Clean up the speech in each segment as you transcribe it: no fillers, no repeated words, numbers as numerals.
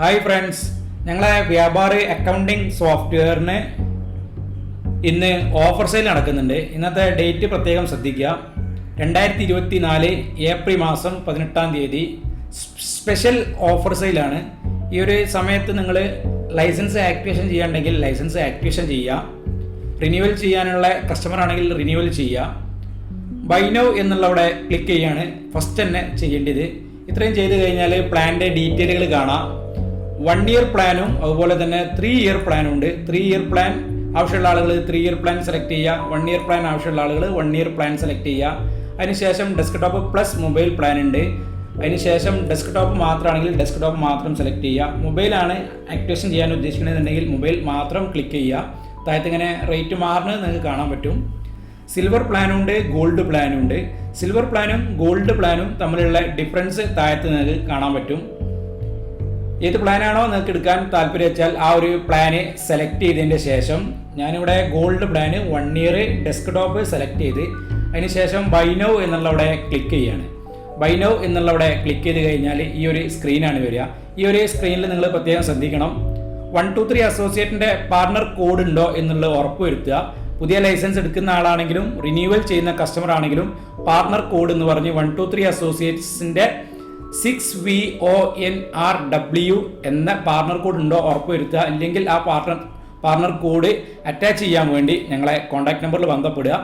Hi friends, ഞങ്ങളെ വ്യാപാരി accounting സോഫ്റ്റ്വെയറിന് ഇന്ന് ഓഫർ സെയിൽ നടക്കുന്നുണ്ട്. ഇന്നത്തെ ഡേറ്റ് പ്രത്യേകം ശ്രദ്ധിക്കുക. 2024 ഏപ്രിൽ മാസം 18 സ്പെഷ്യൽ ഓഫർ സെയിലാണ്. ഈ ഒരു സമയത്ത് നിങ്ങൾ ലൈസൻസ് ആക്ടിവേഷൻ ചെയ്യാണ്ടെങ്കിൽ ലൈസൻസ് ആക്ടിവേഷൻ ചെയ്യുക. റിന്യൂവൽ ചെയ്യാനുള്ള കസ്റ്റമർ ആണെങ്കിൽ റിന്യൂവൽ ചെയ്യുക. ബൈ നൗ എന്നുള്ളവിടെ ക്ലിക്ക് ചെയ്യാണ് ഫസ്റ്റ് തന്നെ ചെയ്യേണ്ടത്. ഇത്രയും ചെയ്ത് കഴിഞ്ഞാൽ പ്ലാനിൻ്റെ ഡീറ്റെയിലുകൾ കാണാം. 1 ഇയർ പ്ലാനും അതുപോലെ തന്നെ 3 ഇയർ പ്ലാനും ഉണ്ട്. 3 ഇയർ പ്ലാൻ ആവശ്യമുള്ള ആളുകൾ 3 ഇയർ പ്ലാൻ സെലക്ട് ചെയ്യുക. 1 ഇയർ പ്ലാൻ ആവശ്യമുള്ള ആളുകൾ 1 ഇയർ പ്ലാൻ സെലക്ട് ചെയ്യുക. അതിനുശേഷം ഡെസ്ക്ടോപ്പ് പ്ലസ് മൊബൈൽ പ്ലാൻ ഉണ്ട്. അതിനുശേഷം ഡെസ്ക്ടോപ്പ് മാത്രമാണെങ്കിൽ ഡെസ്ക്ടോപ്പ് മാത്രം സെലക്ട് ചെയ്യുക. മൊബൈലാണ് ആക്ടിവേഷൻ ചെയ്യാൻ ഉദ്ദേശിക്കുന്നതെന്നുണ്ടെങ്കിൽ മൊബൈൽ മാത്രം ക്ലിക്ക് ചെയ്യുക. താഴത്ത് ഇങ്ങനെ റേറ്റ് മാറുന്നത് നിങ്ങൾക്ക് കാണാൻ പറ്റും. സിൽവർ പ്ലാനും ഉണ്ട്, ഗോൾഡ് പ്ലാനും ഉണ്ട്. സിൽവർ പ്ലാനും ഗോൾഡ് പ്ലാനും തമ്മിലുള്ള ഡിഫറൻസ് താഴത്ത് നിങ്ങൾക്ക് കാണാൻ പറ്റും. ഏത് പ്ലാനാണോ നിങ്ങൾക്ക് എടുക്കാൻ താല്പര്യം വെച്ചാൽ ആ ഒരു പ്ലാന് സെലക്ട് ചെയ്തതിൻ്റെ ശേഷം ഞാനിവിടെ gold plan 1 year desktop select ചെയ്ത് അതിനുശേഷം ബൈ നൗ എന്നുള്ളവിടെ ക്ലിക്ക് ചെയ്യുകയാണ്. ബൈ നൗ എന്നുള്ളവിടെ ക്ലിക്ക് ചെയ്ത് കഴിഞ്ഞാൽ ഈ ഒരു സ്ക്രീനാണ് വരിക. ഈ ഒരു സ്ക്രീനിൽ നിങ്ങൾ പ്രത്യേകം ശ്രദ്ധിക്കണം. 123 അസോസിയേറ്റിൻ്റെ പാർട്ണർ കോഡ് ഉണ്ടോ എന്നുള്ളത് ഉറപ്പ് വരുത്തുക. പുതിയ ലൈസൻസ് എടുക്കുന്ന ആളാണെങ്കിലും റിന്യൂവൽ ചെയ്യുന്ന കസ്റ്റമർ ആണെങ്കിലും പാർട്ണർ കോഡ് എന്ന് പറഞ്ഞ് 123 അസോസിയേറ്റ്സിൻ്റെ 6VONRW എന്ന പാർട്ണർ കോഡ് ഉണ്ടോ ഉറപ്പ് വരുത്തുക. അല്ലെങ്കിൽ ആ പാർട്ണർ കോഡ് അറ്റാച്ച് ചെയ്യാൻ വേണ്ടി ഞങ്ങളെ കോൺടാക്ട് നമ്പറിൽ ബന്ധപ്പെടുക.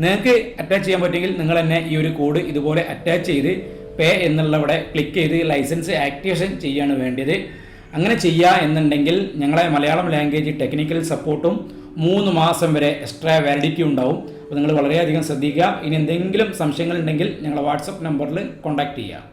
നിങ്ങൾക്ക് അറ്റാച്ച് ചെയ്യാൻ പറ്റുമെങ്കിൽ നിങ്ങൾ തന്നെ ഈ ഒരു കോഡ് ഇതുപോലെ അറ്റാച്ച് ചെയ്ത് പേ എന്നുള്ളവിടെ ക്ലിക്ക് ചെയ്ത് ലൈസൻസ് ആക്ടിവേഷൻ ചെയ്യാണ് വേണ്ടത്. അങ്ങനെ ചെയ്യുക എന്നുണ്ടെങ്കിൽ ഞങ്ങളെ മലയാളം ലാംഗ്വേജ് ടെക്നിക്കൽ സപ്പോർട്ടും 3 മാസം വരെ എക്സ്ട്രാ വാലിഡിറ്റി ഉണ്ടാവും. അപ്പോൾ നിങ്ങൾ വളരെയധികം ശ്രദ്ധിക്കുക. ഇനി എന്തെങ്കിലും സംശയങ്ങളുണ്ടെങ്കിൽ ഞങ്ങളെ വാട്സപ്പ് നമ്പറിൽ കോൺടാക്ട് ചെയ്യുക.